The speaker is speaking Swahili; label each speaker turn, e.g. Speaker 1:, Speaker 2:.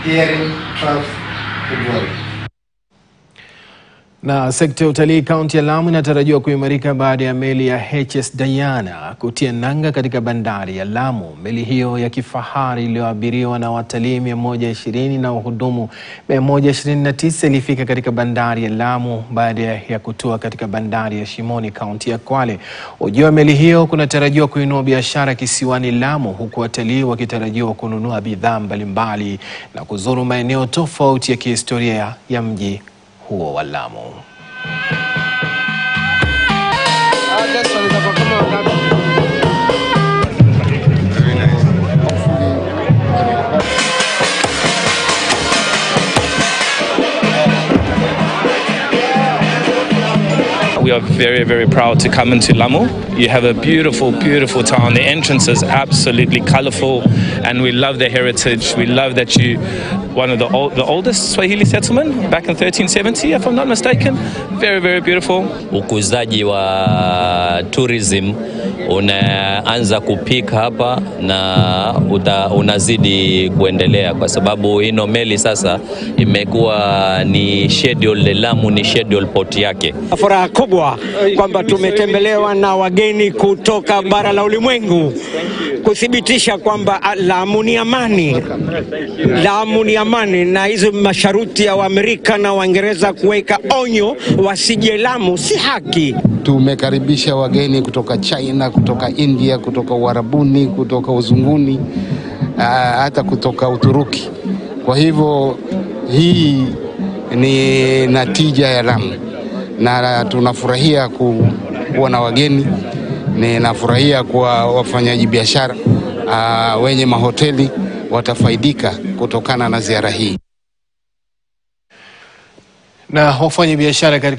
Speaker 1: hearing, trust, goodwill.
Speaker 2: Na sekta ya utalii kaunti ya Lamu inatarajiwa kuimarika baada ya meli ya HS Diana kutia nanga katika bandari ya Lamu. Meli hiyo ya kifahari iliyoabiriwa na watalii 120 na wahudumu 129 ilifika katika bandari ya Lamu baada ya kutua katika bandari ya Shimoni, kaunti ya Kwale. Ujio wa meli hiyo kunatarajiwa kuinua biashara kisiwani Lamu, huku watalii wakitarajiwa kununua bidhaa mbalimbali na kuzuru maeneo tofauti ya kihistoria ya mji huo wa Lamu.
Speaker 3: We are very, very proud to come into Lamu. You have a beautiful, beautiful town. The entrance is absolutely colorful, and we love the heritage. We love that you, one of the oldest Swahili settlement back in 1370, if I'm not mistaken. Very, very beautiful.
Speaker 4: Ukuzaji wa tourism unaanza kupika hapa na unazidi kuendelea kwa sababu ino meli sasa imekuwa ni schedule, Lamu ni schedule port yake.
Speaker 5: Furaha kubwa kwamba tumetembelewa na wageni kutoka bara la ulimwengu kuthibitisha kwamba Lamu ni amani. Lamu ni amani, na hizo masharuti ya Amerika na Waingereza kuweka onyo wasije Lamu si haki.
Speaker 6: Tumekaribisha wageni kutoka China, kutoka India, kutoka Uarabuni, kutoka Uzunguni, hata kutoka Uturuki. Kwa hivyo hii ni natija ya Lamu, na tunafurahia kuwa na wageni. Ninafurahia kwa wafanyaji biashara wenye mahoteli watafaidika kutokana na ziara hii.
Speaker 2: Na wafanyabiashara katika